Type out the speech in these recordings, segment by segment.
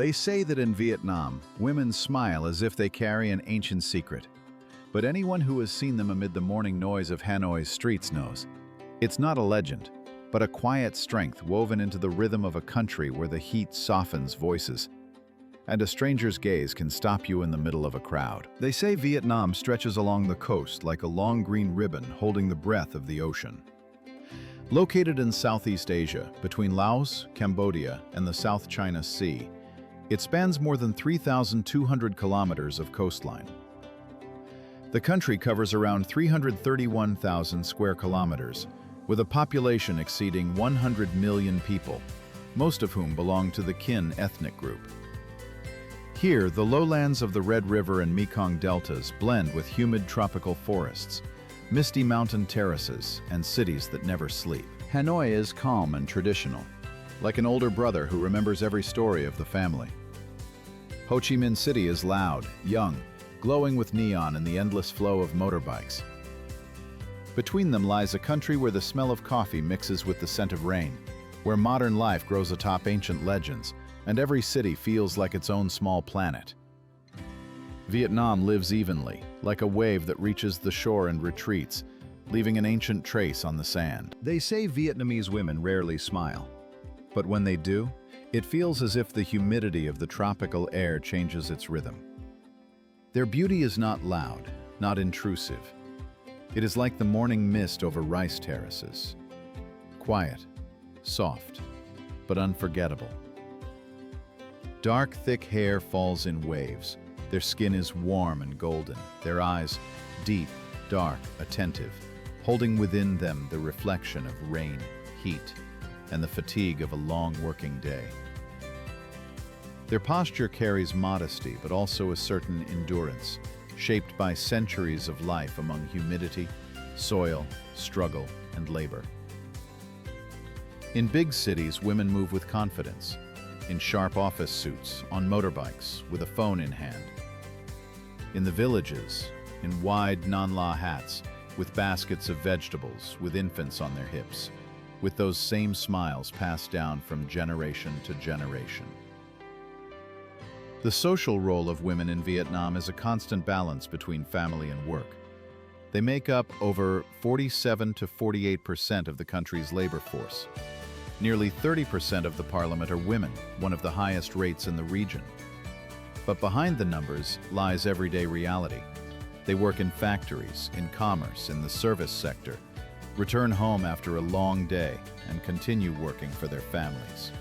They say that in Vietnam, women smile as if they carry an ancient secret. But anyone who has seen them amid the morning noise of Hanoi's streets knows. It's not a legend, but a quiet strength woven into the rhythm of a country where the heat softens voices, and a stranger's gaze can stop you in the middle of a crowd. They say Vietnam stretches along the coast like a long green ribbon holding the breath of the ocean. Located in Southeast Asia, between Laos, Cambodia, and the South China Sea, it spans more than 3,200 kilometers of coastline. The country covers around 331,000 square kilometers, with a population exceeding 100 million people, most of whom belong to the Kin ethnic group. Here, the lowlands of the Red River and Mekong deltas blend with humid tropical forests, misty mountain terraces, and cities that never sleep. Hanoi is calm and traditional, like an older brother who remembers every story of the family. Ho Chi Minh City is loud, young, glowing with neon and the endless flow of motorbikes. Between them lies a country where the smell of coffee mixes with the scent of rain, where modern life grows atop ancient legends, and every city feels like its own small planet. Vietnam lives evenly, like a wave that reaches the shore and retreats, leaving an ancient trace on the sand. They say Vietnamese women rarely smile, but when they do, it feels as if the humidity of the tropical air changes its rhythm. Their beauty is not loud, not intrusive. It is like the morning mist over rice terraces. Quiet, soft, but unforgettable. Dark, thick hair falls in waves. Their skin is warm and golden, their eyes deep, dark, attentive, holding within them the reflection of rain, heat, and the fatigue of a long working day. Their posture carries modesty, but also a certain endurance, shaped by centuries of life among humidity, soil, struggle, and labor. In big cities, women move with confidence, in sharp office suits, on motorbikes, with a phone in hand. In the villages, in wide non-la hats, with baskets of vegetables, with infants on their hips, with those same smiles passed down from generation to generation. The social role of women in Vietnam is a constant balance between family and work. They make up over 47 to 48% of the country's labor force. Nearly 30% of the parliament are women, one of the highest rates in the region. But behind the numbers lies everyday reality. They work in factories, in commerce, in the service sector, return home after a long day, and continue working for their families.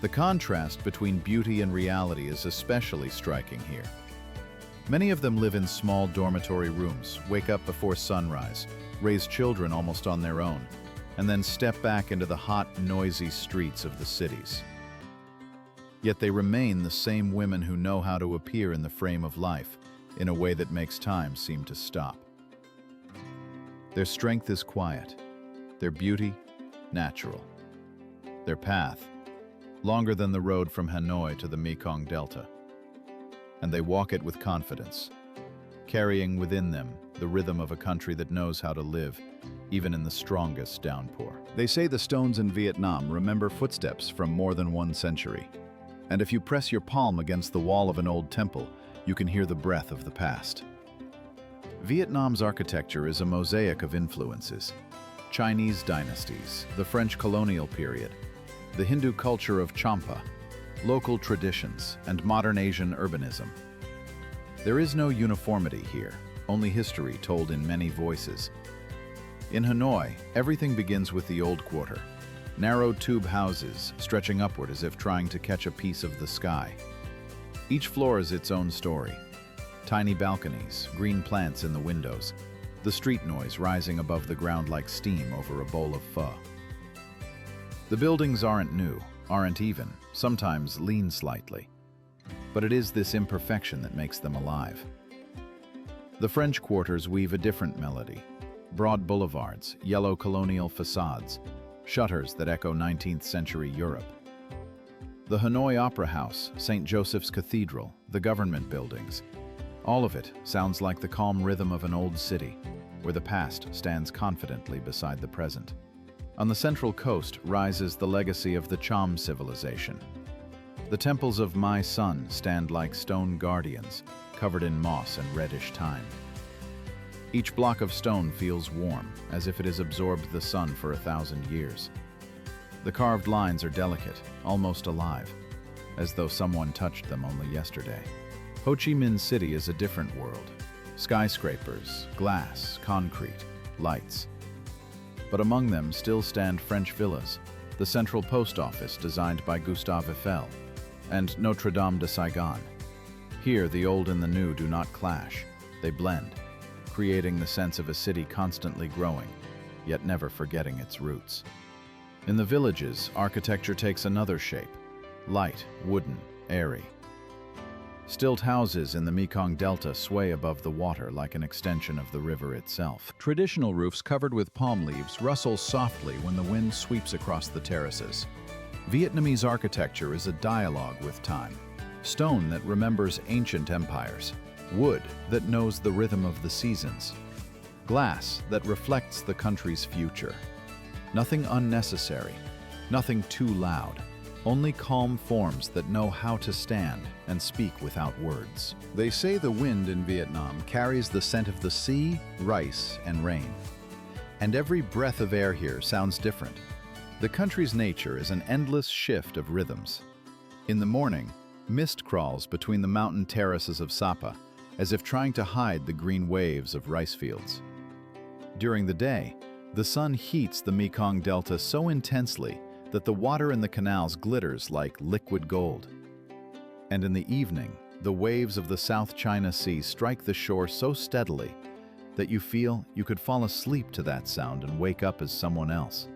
The contrast between beauty and reality is especially striking here. Many of them live in small dormitory rooms, wake up before sunrise, raise children almost on their own, and then step back into the hot, noisy streets of the cities. Yet they remain the same women who know how to appear in the frame of life in a way that makes time seem to stop. Their strength is quiet, their beauty, natural. Their path, longer than the road from Hanoi to the Mekong Delta. And they walk it with confidence, carrying within them the rhythm of a country that knows how to live, even in the strongest downpour. They say the stones in Vietnam remember footsteps from more than 1 century. And if you press your palm against the wall of an old temple, you can hear the breath of the past. Vietnam's architecture is a mosaic of influences. Chinese dynasties, the French colonial period, the Hindu culture of Champa, local traditions, and modern Asian urbanism. There is no uniformity here, only history told in many voices. In Hanoi, everything begins with the Old Quarter, narrow tube houses stretching upward as if trying to catch a piece of the sky. Each floor is its own story. Tiny balconies, green plants in the windows, the street noise rising above the ground like steam over a bowl of pho. The buildings aren't new, aren't even, sometimes lean slightly. But it is this imperfection that makes them alive. The French quarters weave a different melody. Broad boulevards, yellow colonial facades, shutters that echo 19th century Europe. The Hanoi Opera House, St. Joseph's Cathedral, the government buildings. All of it sounds like the calm rhythm of an old city, where the past stands confidently beside the present. On the central coast rises the legacy of the Cham civilization. The temples of my sun stand like stone guardians, covered in moss and reddish thyme. Each block of stone feels warm, as if it has absorbed the sun for 1,000 years. The carved lines are delicate, almost alive, as though someone touched them only yesterday. Ho Chi Minh City is a different world. Skyscrapers, glass, concrete, lights. But among them still stand French villas, the central post office designed by Gustave Eiffel, and Notre Dame de Saigon. Here, the old and the new do not clash, they blend, creating the sense of a city constantly growing, yet never forgetting its roots. In the villages, architecture takes another shape, light, wooden, airy. Stilt houses in the Mekong Delta sway above the water like an extension of the river itself. Traditional roofs covered with palm leaves rustle softly when the wind sweeps across the terraces. Vietnamese architecture is a dialogue with time. Stone that remembers ancient empires. Wood that knows the rhythm of the seasons. Glass that reflects the country's future. Nothing unnecessary, nothing too loud. Only calm forms that know how to stand and speak without words. They say the wind in Vietnam carries the scent of the sea, rice, and rain. And every breath of air here sounds different. The country's nature is an endless shift of rhythms. In the morning, mist crawls between the mountain terraces of Sapa, as if trying to hide the green waves of rice fields. During the day, the sun heats the Mekong Delta so intensely that the water in the canals glitters like liquid gold. And in the evening, the waves of the South China Sea strike the shore so steadily that you feel you could fall asleep to that sound and wake up as someone else.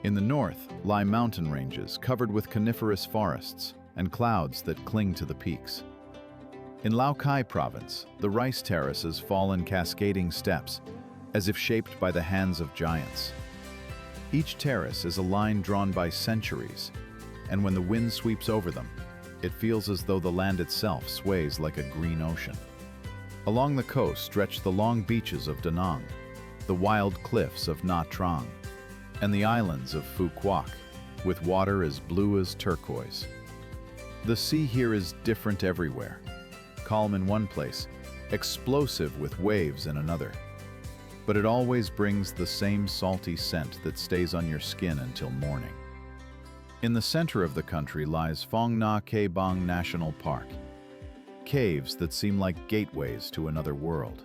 In the north lie mountain ranges covered with coniferous forests and clouds that cling to the peaks. In Lao Cai province, the rice terraces fall in cascading steps, as if shaped by the hands of giants. Each terrace is a line drawn by centuries, and when the wind sweeps over them, it feels as though the land itself sways like a green ocean. Along the coast stretch the long beaches of Da Nang, the wild cliffs of Nha Trang, and the islands of Phu Quoc, with water as blue as turquoise. The sea here is different everywhere, calm in one place, explosive with waves in another. But it always brings the same salty scent that stays on your skin until morning. In the center of the country lies Phong Nha Ke Bang National Park, caves that seem like gateways to another world.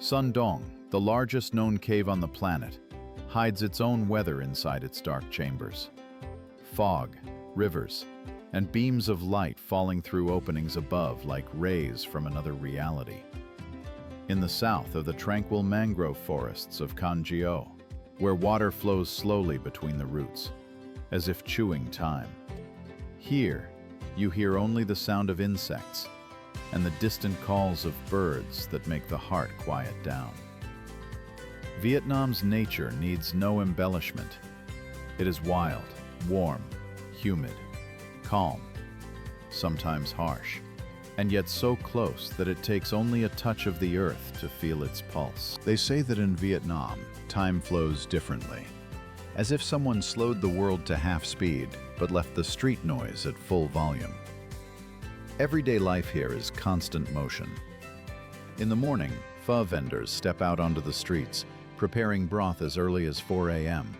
Sun Dong, the largest known cave on the planet, hides its own weather inside its dark chambers. Fog, rivers, and beams of light falling through openings above like rays from another reality. In the south are the tranquil mangrove forests of Kanjiao, where water flows slowly between the roots, as if chewing time. Here, you hear only the sound of insects and the distant calls of birds that make the heart quiet down. Vietnam's nature needs no embellishment. It is wild, warm, humid, calm, sometimes harsh, and yet so close that it takes only a touch of the earth to feel its pulse. They say that in Vietnam, time flows differently, as if someone slowed the world to half speed but left the street noise at full volume. Everyday life here is constant motion. In the morning, pho vendors step out onto the streets, preparing broth as early as 4 a.m.,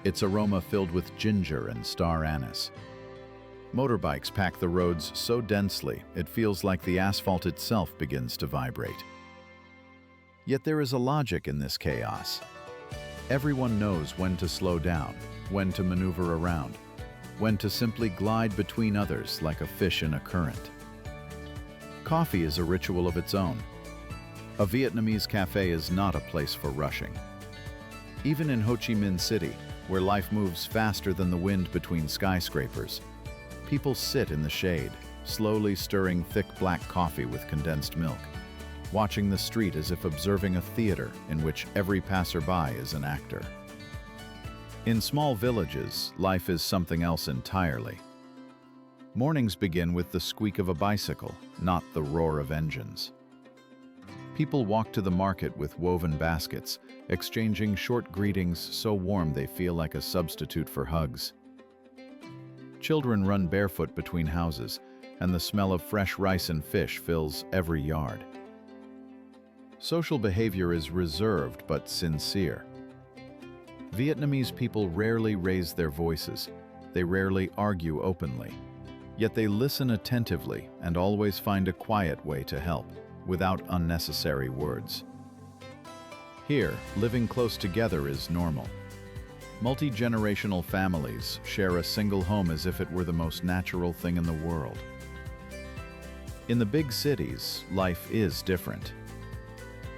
its aroma filled with ginger and star anise. Motorbikes pack the roads so densely it feels like the asphalt itself begins to vibrate. Yet there is a logic in this chaos. Everyone knows when to slow down, when to maneuver around, when to simply glide between others like a fish in a current. Coffee is a ritual of its own. A Vietnamese cafe is not a place for rushing. Even in Ho Chi Minh City, where life moves faster than the wind between skyscrapers, people sit in the shade, slowly stirring thick black coffee with condensed milk, watching the street as if observing a theater in which every passerby is an actor. In small villages, life is something else entirely. Mornings begin with the squeak of a bicycle, not the roar of engines. People walk to the market with woven baskets, exchanging short greetings so warm they feel like a substitute for hugs. Children run barefoot between houses, and the smell of fresh rice and fish fills every yard. Social behavior is reserved but sincere. Vietnamese people rarely raise their voices. They rarely argue openly. Yet they listen attentively and always find a quiet way to help, without unnecessary words. Here, living close together is normal. Multi-generational families share a single home as if it were the most natural thing in the world. In the big cities, life is different.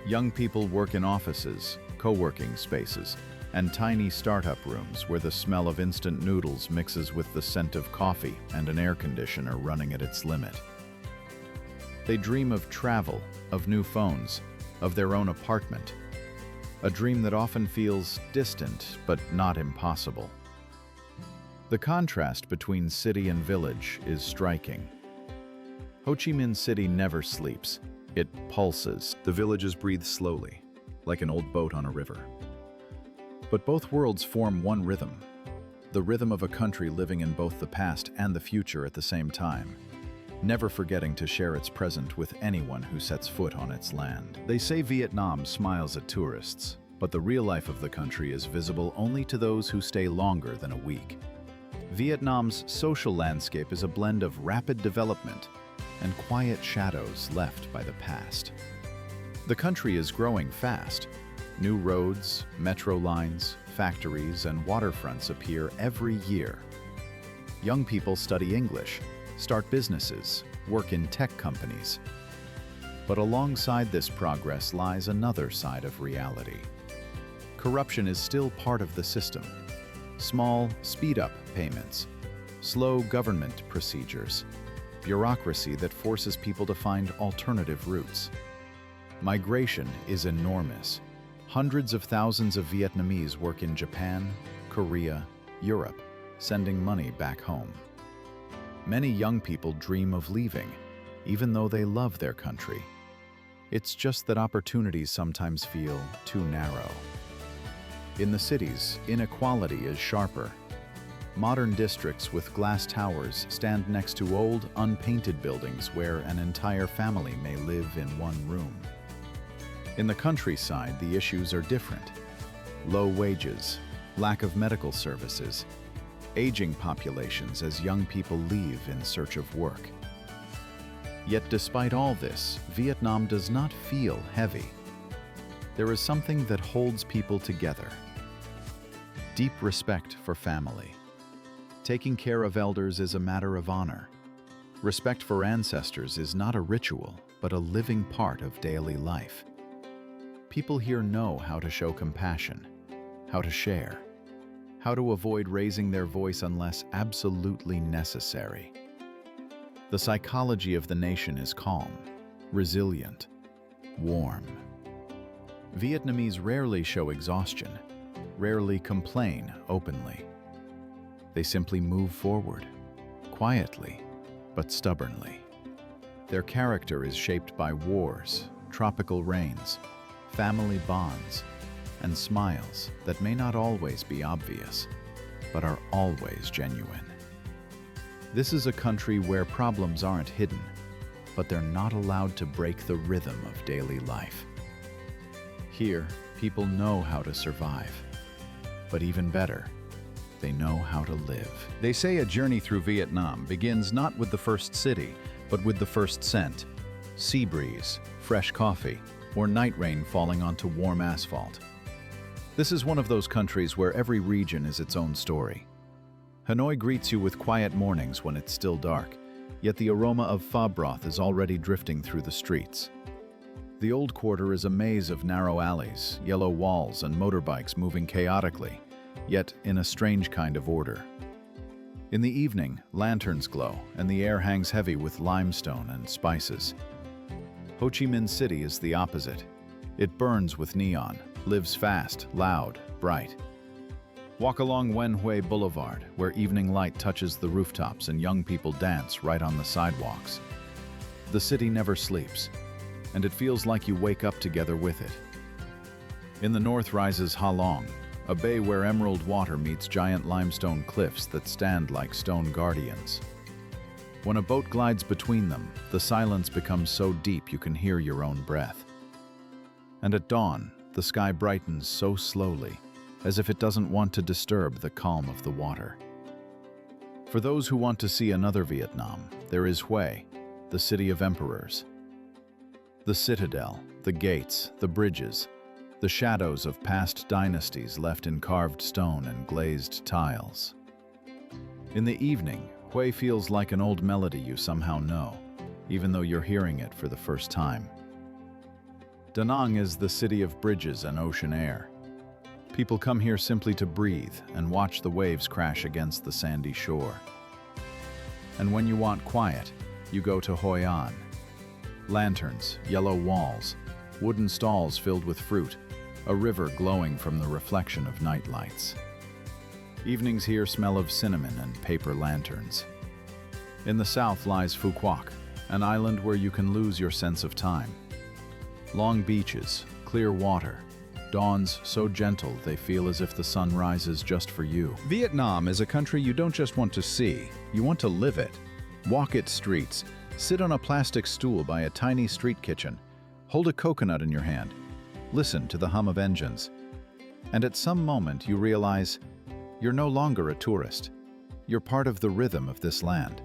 Young people work in offices, co-working spaces, and tiny startup rooms where the smell of instant noodles mixes with the scent of coffee and an air conditioner running at its limit. They dream of travel, of new phones, of their own apartment, a dream that often feels distant but not impossible. The contrast between city and village is striking. Ho Chi Minh City never sleeps. It pulses. The villages breathe slowly, like an old boat on a river. But both worlds form one rhythm, the rhythm of a country living in both the past and the future at the same time, never forgetting to share its present with anyone who sets foot on its land. They say Vietnam smiles at tourists, but the real life of the country is visible only to those who stay longer than a week. Vietnam's social landscape is a blend of rapid development and quiet shadows left by the past. The country is growing fast. New roads, metro lines, factories, and waterfronts appear every year. Young people study English, start businesses, work in tech companies. But alongside this progress lies another side of reality. Corruption is still part of the system. Small, speed-up payments, slow government procedures, bureaucracy that forces people to find alternative routes. Migration is enormous. Hundreds of thousands of Vietnamese work in Japan, Korea, Europe, sending money back home. Many young people dream of leaving, even though they love their country. It's just that opportunities sometimes feel too narrow. In the cities, inequality is sharper. Modern districts with glass towers stand next to old, unpainted buildings where an entire family may live in one room. In the countryside, the issues are different. Low wages, lack of medical services, aging populations as young people leave in search of work. Yet despite all this, Vietnam does not feel heavy. There is something that holds people together. Deep respect for family. Taking care of elders is a matter of honor. Respect for ancestors is not a ritual, but a living part of daily life. People here know how to show compassion, how to share, how to avoid raising their voice unless absolutely necessary. The psychology of the nation is calm, resilient, warm. Vietnamese rarely show exhaustion, rarely complain openly. They simply move forward, quietly but stubbornly. Their character is shaped by wars, tropical rains, family bonds, and smiles that may not always be obvious, but are always genuine. This is a country where problems aren't hidden, but they're not allowed to break the rhythm of daily life. Here, people know how to survive, but even better, they know how to live. They say a journey through Vietnam begins not with the first city, but with the first scent, sea breeze, fresh coffee, or night rain falling onto warm asphalt. This is one of those countries where every region is its own story. Hanoi greets you with quiet mornings when it's still dark, yet the aroma of pho broth is already drifting through the streets. The old quarter is a maze of narrow alleys, yellow walls, and motorbikes moving chaotically, yet in a strange kind of order. In the evening, lanterns glow, and the air hangs heavy with limestone and spices. Ho Chi Minh City is the opposite. It burns with neon, lives fast, loud, bright. Walk along Wen Hui Boulevard, where evening light touches the rooftops and young people dance right on the sidewalks. The city never sleeps, and it feels like you wake up together with it. In the north rises Ha Long, a bay where emerald water meets giant limestone cliffs that stand like stone guardians. When a boat glides between them, the silence becomes so deep you can hear your own breath. And at dawn, the sky brightens so slowly, as if it doesn't want to disturb the calm of the water. For those who want to see another Vietnam, there is Hue, the city of emperors. The citadel, the gates, the bridges, the shadows of past dynasties left in carved stone and glazed tiles. In the evening, Hue feels like an old melody you somehow know, even though you're hearing it for the first time. Da Nang is the city of bridges and ocean air. People come here simply to breathe and watch the waves crash against the sandy shore. And when you want quiet, you go to Hội An. Lanterns, yellow walls, wooden stalls filled with fruit, a river glowing from the reflection of night lights. Evenings here smell of cinnamon and paper lanterns. In the south lies Phu Quoc, an island where you can lose your sense of time. Long beaches, clear water, dawns so gentle they feel as if the sun rises just for you. Vietnam is a country you don't just want to see, you want to live it. Walk its streets, sit on a plastic stool by a tiny street kitchen, hold a coconut in your hand, listen to the hum of engines. And at some moment you realize you're no longer a tourist. You're part of the rhythm of this land.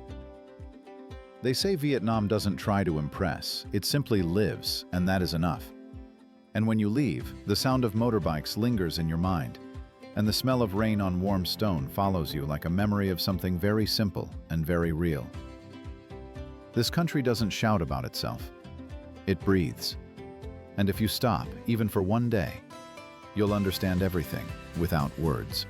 They say Vietnam doesn't try to impress, it simply lives, and that is enough. And when you leave, the sound of motorbikes lingers in your mind, and the smell of rain on warm stone follows you like a memory of something very simple and very real. This country doesn't shout about itself. It breathes. And if you stop, even for one day, you'll understand everything without words.